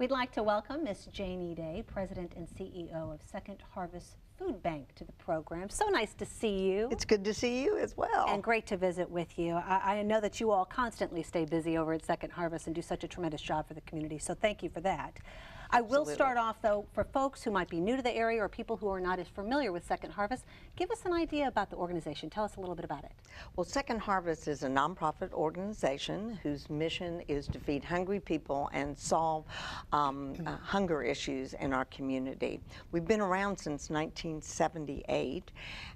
We'd like to welcome Miss Jaynee Day, President and CEO of Second Harvest Food Bank, to the program. So nice to see you. It's good to see you as well. And great to visit with you. I know that you all constantly stay busy over at Second Harvest and do such a tremendous job for the community, so thank you for that. Absolutely. I will start off, though, for folks who might be new to the area or people who are not as familiar with Second Harvest, give us an idea about the organization. Tell us a little bit about it. Well, Second Harvest is a nonprofit organization whose mission is to feed hungry people and solve hunger issues in our community. We've been around since 1978,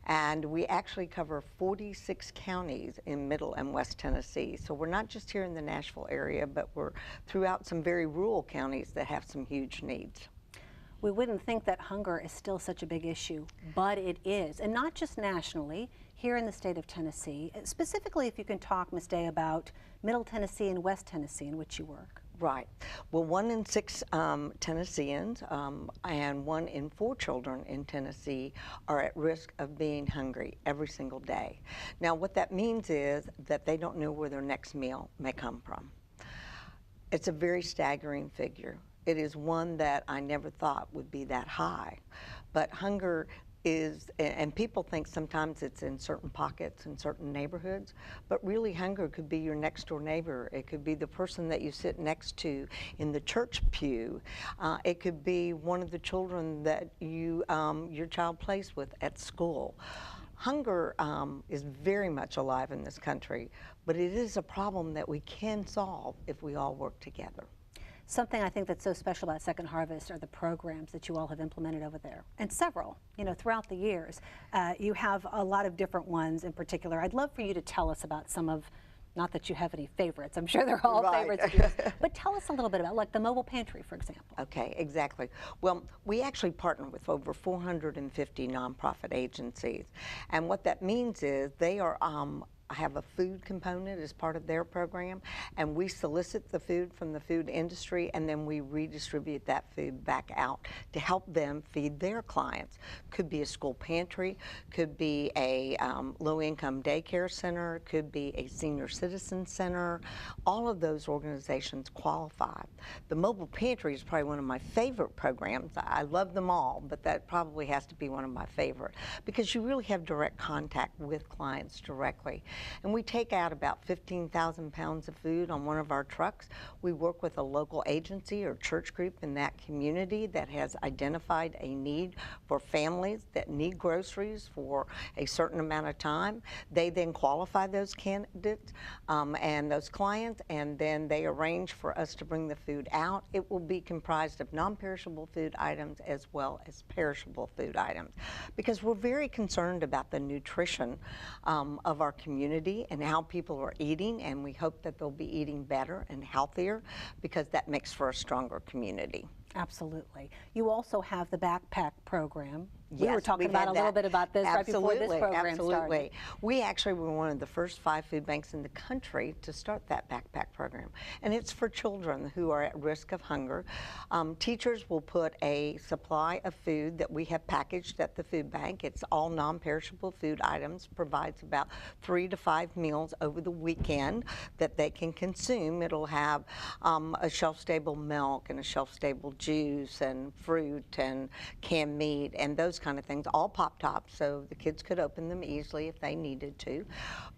and we actually cover 46 counties in Middle and West Tennessee. So we're not just here in the Nashville area, but we're throughout some very rural counties that have some huge needs. We wouldn't think that hunger is still such a big issue, but it is, and not just nationally, here in the state of Tennessee. Specifically, if you can talk, Ms. Day, about Middle Tennessee and West Tennessee in which you work. Right. Well, 1 in 6 Tennesseans and 1 in 4 children in Tennessee are at risk of being hungry every single day. Now, what that means is that they don't know where their next meal may come from. It's a very staggering figure. It is one that I never thought would be that high. But hunger is, and people think sometimes it's in certain pockets in certain neighborhoods, but really hunger could be your next door neighbor. It could be the person that you sit next to in the church pew. It could be one of the children that your child plays with at school. Hunger is very much alive in this country, but it is a problem that we can solve if we all work together. Something I think that's so special about Second Harvest are the programs that you all have implemented over there, and several, throughout the years. You have a lot of different ones in particular. I'd love for you to tell us about some of, not that you have any favorites, I'm sure they're all right. favorites, but tell us a little bit about, like, the mobile pantry, for example. Okay, exactly. Well, we actually partner with over 450 nonprofit agencies, and what that means is they are have a food component as part of their program, and we solicit the food from the food industry, and then we redistribute that food back out to help them feed their clients. Could be a school pantry, could be a low-income daycare center, could be a senior citizen center. All of those organizations qualify. The mobile pantry is probably one of my favorite programs. I love them all, but that probably has to be one of my favorite because you really have direct contact with clients directly. And we take out about 15,000 pounds of food on one of our trucks. We work with a local agency or church group in that community that has identified a need for families that need groceries for a certain amount of time. They then qualify those candidates and those clients, and then they arrange for us to bring the food out. It will be comprised of non-perishable food items as well as perishable food items, because we're very concerned about the nutrition of our community and how people are eating, and we hope that they'll be eating better and healthier because that makes for a stronger community. Absolutely. You also have the backpack program. Yes, we were talking about a little bit about this right before this program started. We actually were one of the first 5 food banks in the country to start that backpack program. And it's for children who are at risk of hunger. Teachers will put a supply of food that we have packaged at the food bank. It's all non-perishable food items, provides about 3 to 5 meals over the weekend that they can consume. It'll have a shelf-stable milk and a shelf-stable juice and fruit and canned meat and those kind of things, all pop-tops, so the kids could open them easily if they needed to.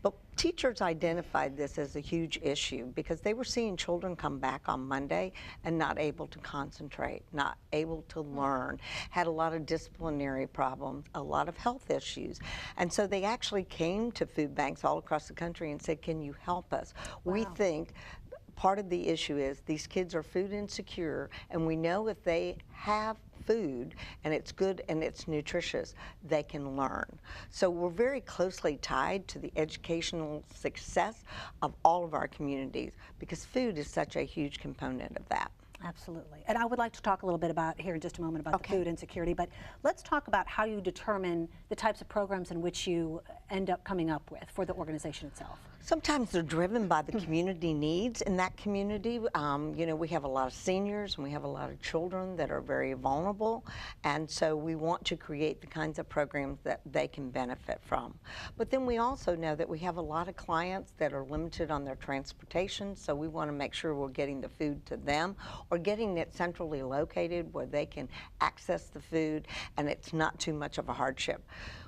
But teachers identified this as a huge issue because they were seeing children come back on Monday and not able to concentrate, not able to learn, had a lot of disciplinary problems, a lot of health issues. And so they actually came to food banks all across the country and said, can you help us? Wow. We think part of the issue is these kids are food insecure, and we know if they have food and it's good and it's nutritious, they can learn. So we're very closely tied to the educational success of all of our communities because food is such a huge component of that. Absolutely. And I would like to talk a little bit about here in just a moment about the food insecurity, but let's talk about how you determine the types of programs in which you end up coming up with for the organization itself? Sometimes they're driven by the community needs in that community. You know, we have a lot of seniors and we have a lot of children that are very vulnerable, and so we want to create the kinds of programs that they can benefit from. But then we also know that we have a lot of clients that are limited on their transportation, so we want to make sure we're getting the food to them or getting it centrally located where they can access the food and it's not too much of a hardship.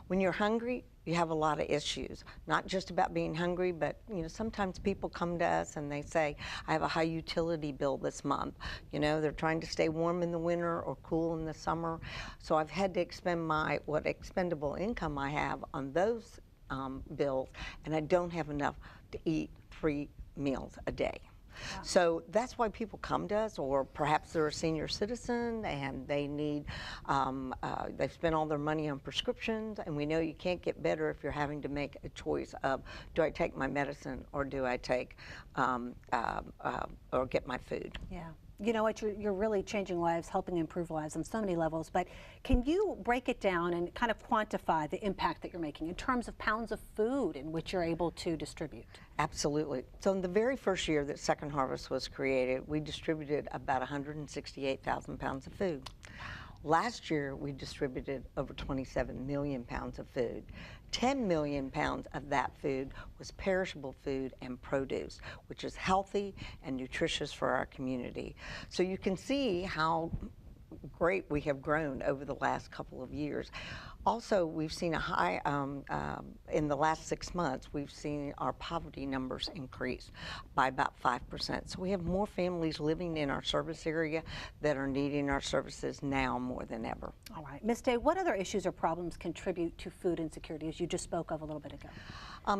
When you're hungry, you have a lot of issues, not just about being hungry, but you know, sometimes people come to us and they say, I have a high utility bill this month. You know, they're trying to stay warm in the winter or cool in the summer. So I've had to expend what expendable income I have on those bills, and I don't have enough to eat 3 meals a day. Wow. So that's why people come to us, or perhaps they're a senior citizen and they need, they've spent all their money on prescriptions, and we know you can't get better if you're having to make a choice of, do I take my medicine or do I take, or get my food? Yeah. You know what, you're really changing lives, helping improve lives on so many levels, but can you break it down and kind of quantify the impact that you're making in terms of pounds of food in which you're able to distribute? Absolutely. So in the very first year that Second Harvest was created, we distributed about 168,000 pounds of food. Last year, we distributed over 27 million pounds of food. 10 million pounds of that food was perishable food and produce, which is healthy and nutritious for our community. So you can see how great we have grown over the last couple of years. Also, we've seen a high, in the last 6 months, we've seen our poverty numbers increase by about 5%. So we have more families living in our service area that are needing our services now more than ever. All right. Ms. Day, what other issues or problems contribute to food insecurity, as you just spoke of a little bit ago?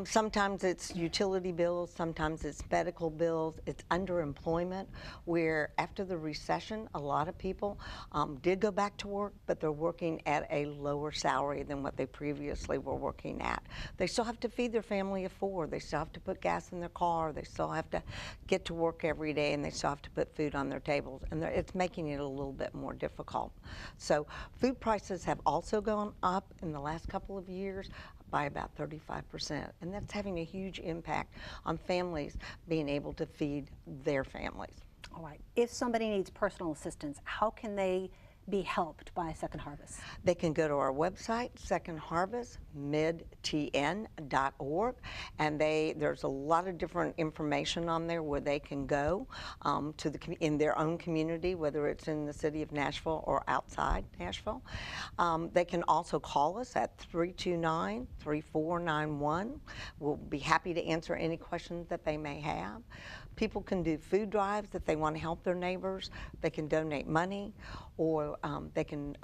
Sometimes it's utility bills, sometimes it's medical bills, it's underemployment, where after the recession, a lot of people did go back to work, but they're working at a lower salary than what they previously were working at. They still have to feed their family of 4, they still have to put gas in their car, they still have to get to work every day, and they still have to put food on their tables, and it's making it a little bit more difficult. So food prices have also gone up in the last couple of years by about 35%, and that's having a huge impact on families being able to feed their families. All right. If somebody needs personal assistance, how can they be helped by Second Harvest? They can go to our website, secondharvestmidtn.org, and there's a lot of different information on there where they can go in their own community, whether it's in the city of Nashville or outside Nashville. They can also call us at 329-3491. We'll be happy to answer any questions that they may have. People can do food drives if they want to help their neighbors. They can donate money, or they can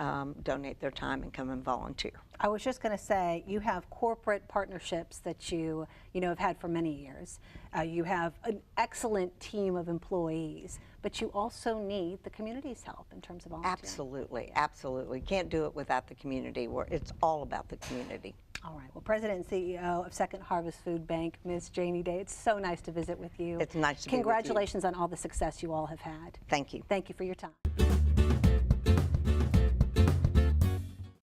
donate their time and come and volunteer. I was just going to say, you have corporate partnerships that you have had for many years. You have an excellent team of employees, but you also need the community's help in terms of volunteering. Absolutely, absolutely. Can't do it without the community. It's all about the community. All right. Well, President and CEO of Second Harvest Food Bank, Ms. Jaynee Day, it's so nice to visit with you. It's nice to be with you. Congratulations on all the success you all have had. Thank you. Thank you for your time.